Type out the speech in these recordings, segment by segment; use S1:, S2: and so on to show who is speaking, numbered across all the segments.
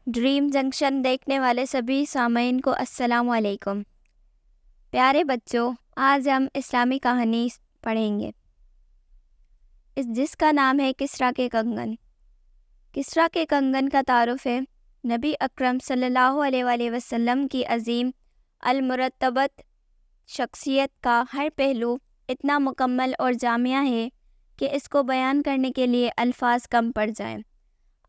S1: Dream junction دیکھنے والے سبھی سامعین کو السلام علیکم۔ پیارے بچوں، آج ہم اسلامی کہانی پڑھیں گے جس کا نام ہے کسریٰ کے کنگن۔ کسریٰ کے کنگن کا تعارف ہے نبی اکرم صلی اللہ علیہ وآلہ وسلم کی عظیم المرتبت شخصیت کا ہر پہلو اتنا مکمل اور جامع ہے کہ اس کو بیان کرنے کے لیے الفاظ کم پڑ جائیں۔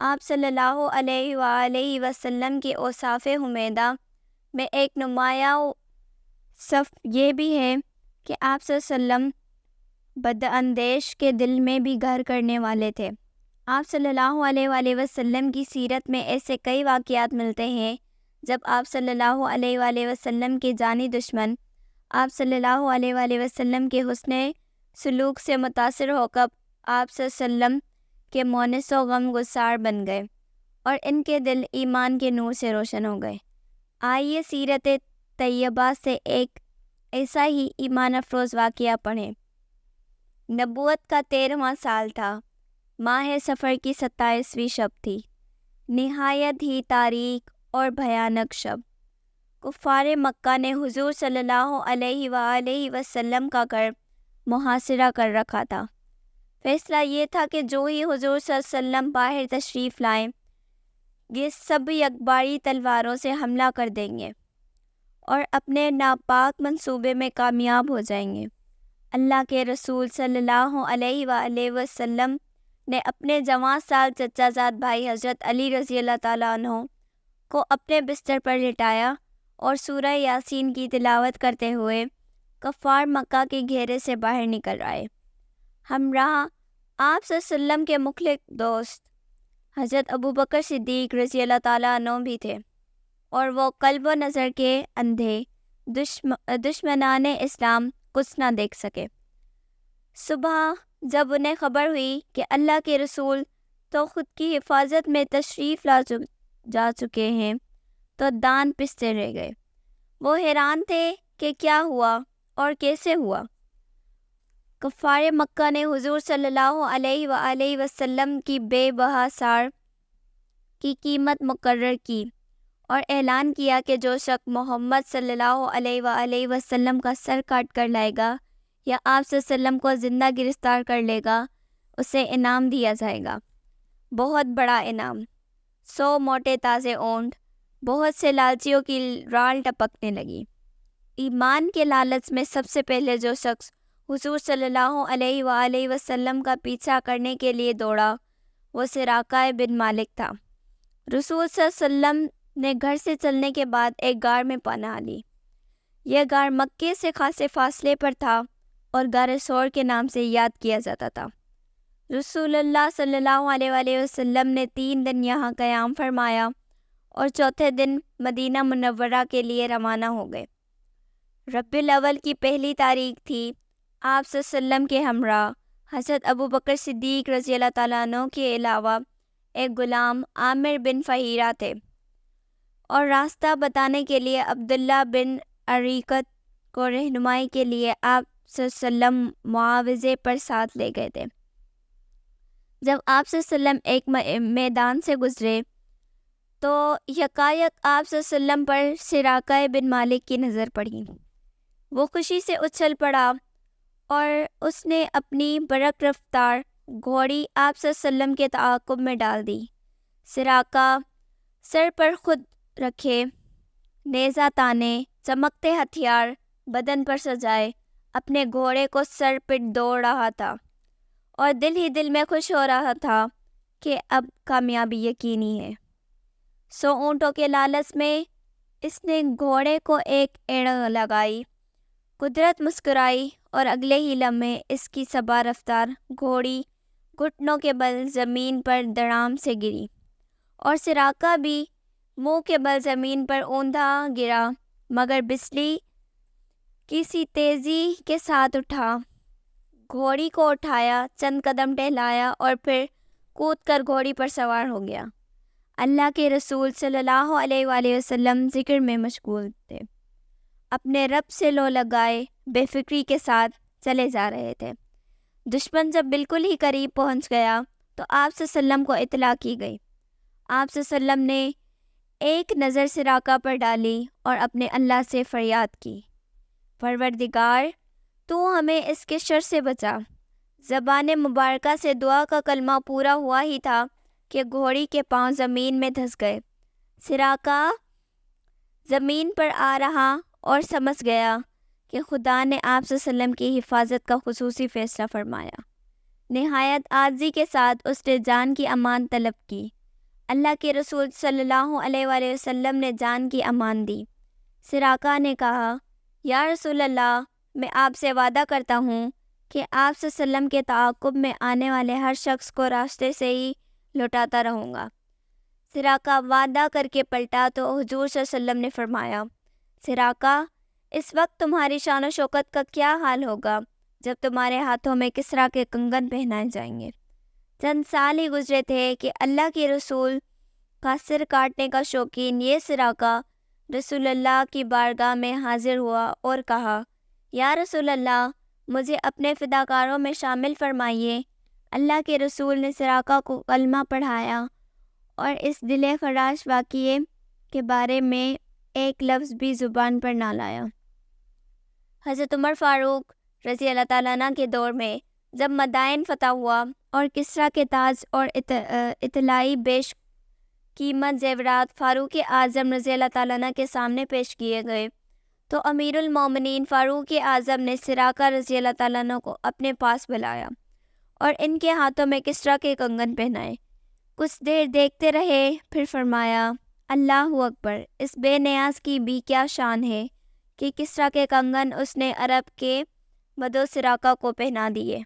S1: آپ صلی اللہ علیہ وآلہ وسلم کی اوصاف حمیدہ میں ایک نمایاں صف یہ بھی ہے کہ آپ صلی اللہ علیہ وسلم بداندیش کے دل میں بھی گھر کرنے والے تھے۔ آپ صلی اللہ علیہ وآلہ وسلم کی سیرت میں ایسے کئی واقعات ملتے ہیں جب آپ صلی اللہ علیہ وآلہ وسلم کے جانی دشمن آپ صلی اللہ علیہ وآلہ وسلم کے حسن سلوک سے متاثر ہو کر آپ صلی اللہ علیہ وسلم کے مونس و غم گسار بن گئے اور ان کے دل ایمان کے نور سے روشن ہو گئے۔ آئیے سیرت طیبہ سے ایک ایسا ہی ایمان افروز واقعہ پڑھیں۔ نبوت کا 13واں سال تھا۔ ماہ سفر کی 27ویں شب تھی۔ نہایت ہی تاریک اور بھیانک شب۔ کفار مکہ نے حضور صلی اللہ علیہ وآلہ وسلم کا گھر محاصرہ کر رکھا تھا۔ فیصلہ یہ تھا کہ جو ہی حضور صلی اللہ علیہ وسلم باہر تشریف لائیں یہ سب یکباری تلواروں سے حملہ کر دیں گے اور اپنے ناپاک منصوبے میں کامیاب ہو جائیں گے۔ اللہ کے رسول صلی اللہ علیہ وآلہ وسلم نے اپنے جوان سال چچا زاد بھائی حضرت علی رضی اللہ تعالیٰ عنہ کو اپنے بستر پر لٹایا اور سورہ یاسین کی تلاوت کرتے ہوئے کفار مکہ کے گھیرے سے باہر نکل آئے۔ ہمراہ آپ صلی اللہ علیہ وسلم کے مخلص دوست حضرت ابوبکر صدیق رضی اللہ تعالیٰ عنہ بھی تھے، اور وہ قلب و نظر کے اندھے دشمنان اسلام کچھ نہ دیکھ سکے۔ صبح جب انہیں خبر ہوئی کہ اللہ کے رسول تو خود کی حفاظت میں تشریف جا چکے ہیں تو دان پستے رہ گئے۔ وہ حیران تھے کہ کیا ہوا اور کیسے ہوا۔ کفار مکہ نے حضور صلی اللہ علیہ وآلہ وسلم کی بے بہا سار کی قیمت مقرر کی اور اعلان کیا کہ جو شخص محمد صلی اللہ علیہ وآلہ وسلم کا سر کاٹ کر لائے گا یا آپ صلی اللہ علیہ وسلم کو زندہ گرفتار کر لے گا اسے انعام دیا جائے گا، بہت بڑا انعام۔ 100 موٹے تازے اونٹ۔ بہت سے لالچیوں کی رال ٹپکنے لگی۔ ایمان کے لالچ میں سب سے پہلے جو شخص حضور صلی اللہ علیہ وآلہ وسلم کا پیچھا کرنے کے لیے دوڑا وہ سراقہ بن مالک تھا۔ رسول صلی اللہ علیہ وسلم نے گھر سے چلنے کے بعد ایک غار میں پناہ لی۔ یہ غار مکے سے خاصے فاصلے پر تھا اور غار ثور کے نام سے یاد کیا جاتا تھا۔ رسول اللہ صلی اللہ علیہ وآلہ وسلم نے 3 دن یہاں قیام فرمایا اور چوتھے دن مدینہ منورہ کے لیے روانہ ہو گئے۔ ربیع الاول کی پہلی تاریخ تھی۔ آپ صلی اللہ علیہ وسلم کے ہمراہ حضرت ابوبکر صدیق رضی اللہ تعالیٰ عنہ کے علاوہ ایک غلام عامر بن فہیرہ تھے، اور راستہ بتانے کے لیے عبداللہ بن عریقت کو رہنمائی کے لیے آپ صلی اللہ علیہ وسلم معاوضے پر ساتھ لے گئے تھے۔ جب آپ صلی اللہ علیہ وسلم ایک میدان سے گزرے تو یکایک آپ صلی اللہ علیہ وسلم پر سراقہ بن مالک کی نظر پڑی۔ وہ خوشی سے اچھل پڑا اور اس نے اپنی برق رفتار گھوڑی آپ صلی اللہ علیہ وسلم کے تعاقب میں ڈال دی۔ سراقہ سر پر خود رکھے، نیزہ تانے، چمکتے ہتھیار بدن پر سجائے اپنے گھوڑے کو سر پٹ دوڑ رہا تھا اور دل ہی دل میں خوش ہو رہا تھا کہ اب کامیابی یقینی ہے۔ 100 اونٹوں کے لالچ میں اس نے گھوڑے کو ایک ایڑ لگائی۔ قدرت مسکرائی اور اگلے ہی لمحے اس کی صبا رفتار گھوڑی گھٹنوں کے بل زمین پر دڑام سے گری اور سراقہ بھی منہ کے بل زمین پر اوندا گرا، مگر بسلی کسی تیزی کے ساتھ اٹھا، گھوڑی کو اٹھایا، چند قدم ٹہلایا اور پھر کود کر گھوڑی پر سوار ہو گیا۔ اللہ کے رسول صلی اللہ علیہ وآلہ وسلم ذکر میں مشغول تھے، اپنے رب سے لو لگائے بے فکری کے ساتھ چلے جا رہے تھے۔ دشمن جب بالکل ہی قریب پہنچ گیا تو آپ صلی اللہ علیہ وسلم کو اطلاع کی گئی۔ آپ صلی اللہ علیہ وسلم نے ایک نظر سراقہ پر ڈالی اور اپنے اللہ سے فریاد کی، پروردگار تو ہمیں اس کے شر سے بچا۔ زبان مبارکہ سے دعا کا کلمہ پورا ہوا ہی تھا کہ گھوڑی کے پاؤں زمین میں دھس گئے۔ سراقہ زمین پر آ رہا اور سمجھ گیا کہ خدا نے آپ صلی اللہ علیہ وسلم کی حفاظت کا خصوصی فیصلہ فرمایا۔ نہایت عاجزی کے ساتھ اس نے جان کی امان طلب کی۔ اللہ کے رسول صلی اللہ علیہ وآلہ وسلم نے جان کی امان دی۔ سراقہ نے کہا، یا رسول اللہ، میں آپ سے وعدہ کرتا ہوں کہ آپ صلی اللہ علیہ وسلم کے تعاقب میں آنے والے ہر شخص کو راستے سے ہی لوٹاتا رہوں گا۔ سراقہ وعدہ کر کے پلٹا تو حضور صلی اللہ علیہ وسلم نے فرمایا، سراقہ، اس وقت تمہاری شان و شوکت کا کیا حال ہوگا جب تمہارے ہاتھوں میں کسریٰ کے کنگن پہنائے جائیں گے۔ چند سال ہی گزرے تھے کہ اللہ کے رسول کا سر کاٹنے کا شوقین یہ سراقہ رسول اللہ کی بارگاہ میں حاضر ہوا اور کہا، یا رسول اللہ، مجھے اپنے فداکاروں میں شامل فرمائیے۔ اللہ کے رسول نے سراقہ کو کلمہ پڑھایا اور اس دل خراش واقعے کے بارے میں ایک لفظ بھی زبان پر نہ لایا۔ حضرت عمر فاروق رضی اللہ تعالیٰ عنہ کے دور میں جب مدائن فتح ہوا اور کسریٰ کے تاج اور اطلاعی بیش قیمت زیورات فاروق اعظم رضی اللہ تعالیٰ عنہ کے سامنے پیش کیے گئے تو امیر المومنین فاروق اعظم نے سراقہ رضی اللہ تعالیٰ عنہ کو اپنے پاس بلایا اور ان کے ہاتھوں میں کسریٰ کے کنگن پہنائے۔ کچھ دیر دیکھتے رہے، پھر فرمایا، اللہ اکبر، اس بے نیاز کی بھی کیا شان ہے کہ کسریٰ کے کنگن اس نے عرب کے بدو سراقہ کو پہنا دیے۔